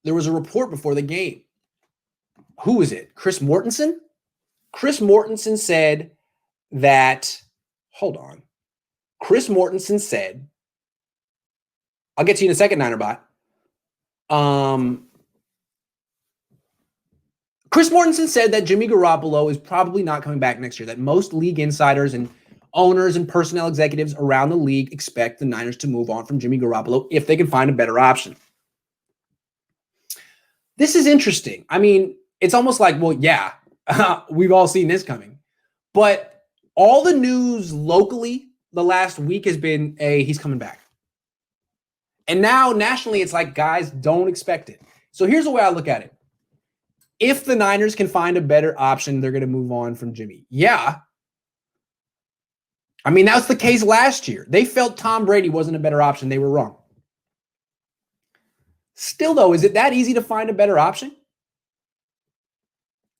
there was a report before the game. Who is it? Chris Mortensen? Chris Mortensen said that, hold on. Chris Mortensen said, I'll get to you in a second, Niner Bot. Chris Mortensen said that Jimmy Garoppolo is probably not coming back next year, that most league insiders and owners and personnel executives around the league expect the Niners to move on from Jimmy Garoppolo if they can find a better option. This is interesting. I mean, it's almost like, well, yeah, we've all seen this coming. But all the news locally the last week has been, hey, he's coming back. And now nationally, it's like, guys, don't expect it. So here's the way I look at it. If the Niners can find a better option, they're going to move on from Jimmy. Yeah. I mean, that was the case last year. They felt Tom Brady wasn't a better option. They were wrong. Still, though, is it that easy to find a better option?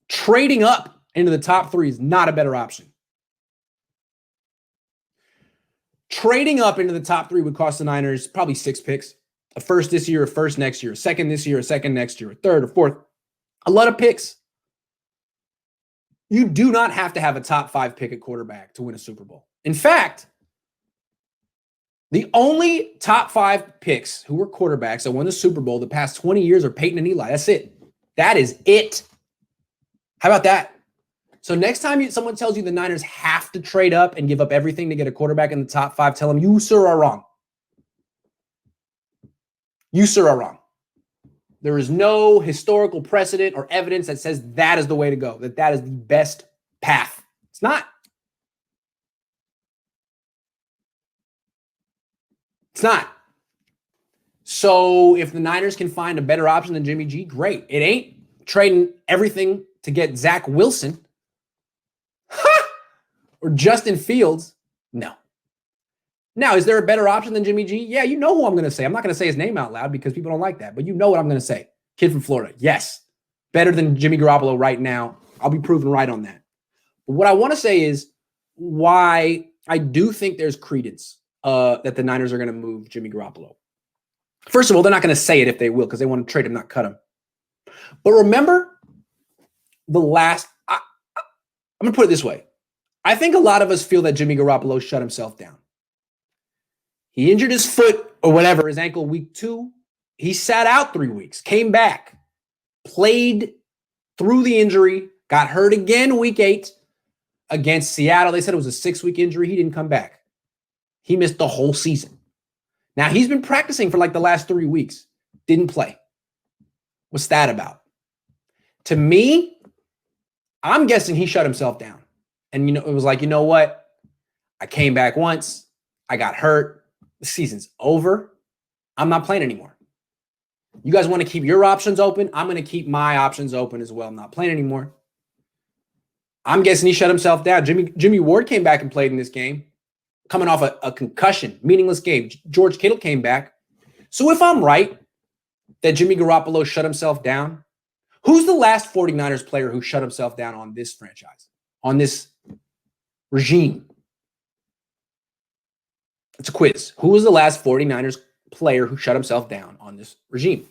Trading up into the top 3 is not a better option. Trading up into the top 3 would cost the Niners probably 6 picks. A first this year, a first next year, a second this year, a second next year, a third, a fourth. A lot of picks. You do not have to have a top 5 pick at quarterback to win a Super Bowl. In fact, the only top 5 picks who were quarterbacks that won the Super Bowl the past 20 years are Peyton and Eli. That's it. That is it. How about that? So next time someone tells you the Niners have to trade up and give up everything to get a quarterback in the top 5, tell them you, sir, are wrong. You, sir, are wrong. There is no historical precedent or evidence that says that is the way to go, that is the best path. It's not. It's not. So if the Niners can find a better option than Jimmy G, great. It ain't trading everything to get Zach Wilson or Justin Fields. No. Now, is there a better option than Jimmy G? Yeah, you know who I'm going to say. I'm not going to say his name out loud because people don't like that, but you know what I'm going to say. Kid from Florida. Yes. Better than Jimmy Garoppolo right now. I'll be proven right on that. But what I want to say is why I do think there's credence that the Niners are going to move Jimmy Garoppolo. First of all, they're not going to say it if they will because they want to trade him, not cut him. But remember I'm going to put it this way. I think a lot of us feel that Jimmy Garoppolo shut himself down. He injured his foot or whatever, his ankle week 2. He sat out 3 weeks, came back, played through the injury, got hurt again week 8 against Seattle. They said it was a 6-week injury. He didn't come back. He missed the whole season. Now, he's been practicing for like the last 3 weeks. Didn't play. What's that about? To me, I'm guessing he shut himself down. And, it was like, you know what? I came back once. I got hurt. The season's over. I'm not playing anymore. You guys want to keep your options open? I'm going to keep my options open as well. I'm not playing anymore. I'm guessing he shut himself down. Jimmy Ward came back and played in this game, coming off a concussion, meaningless game. George Kittle came back. So if I'm right that Jimmy Garoppolo shut himself down, who's the last 49ers player who shut himself down on this franchise, on this regime? It's a quiz. Who was the last 49ers player who shut himself down on this regime?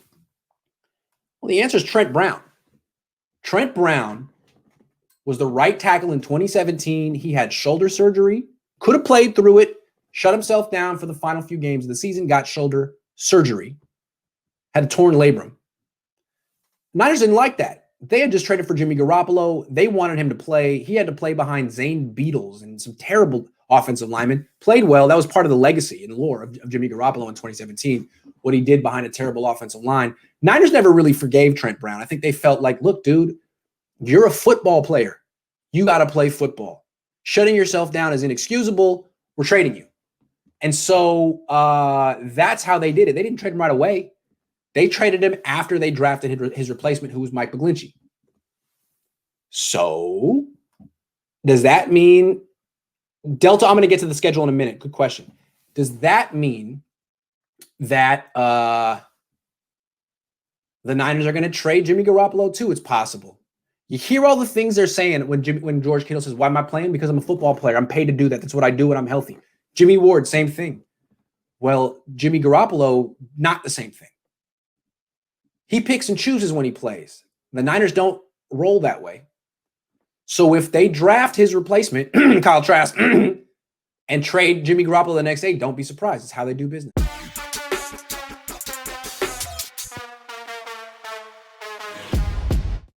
Well, the answer is Trent Brown. Trent Brown was the right tackle in 2017. He had shoulder surgery, could have played through it, shut himself down for the final few games of the season, got shoulder surgery, had a torn labrum. Niners didn't like that. They had just traded for Jimmy Garoppolo. They wanted him to play. He had to play behind Zane Beadles and some terrible offensive linemen. Played well. That was part of the legacy and lore of Jimmy Garoppolo in 2017, what he did behind a terrible offensive line. Niners never really forgave Trent Brown. I think they felt like, look, dude, you're a football player. You got to play football. Shutting yourself down is inexcusable. We're trading you. And so that's how they did it. They didn't trade him right away. They traded him after they drafted his replacement, who was Mike McGlinchey. So does that mean Delta? I'm going to get to the schedule in a minute. Good question. Does that mean that the Niners are going to trade Jimmy Garoppolo too? It's possible. You hear all the things they're saying when George Kittle says, why am I playing? Because I'm a football player. I'm paid to do that. That's what I do when I'm healthy. Jimmy Ward, same thing. Well, Jimmy Garoppolo, not the same thing. He picks and chooses when he plays. The Niners don't roll that way. So if they draft his replacement, Kyle Trask, and trade Jimmy Garoppolo the next day, don't be surprised. It's how they do business.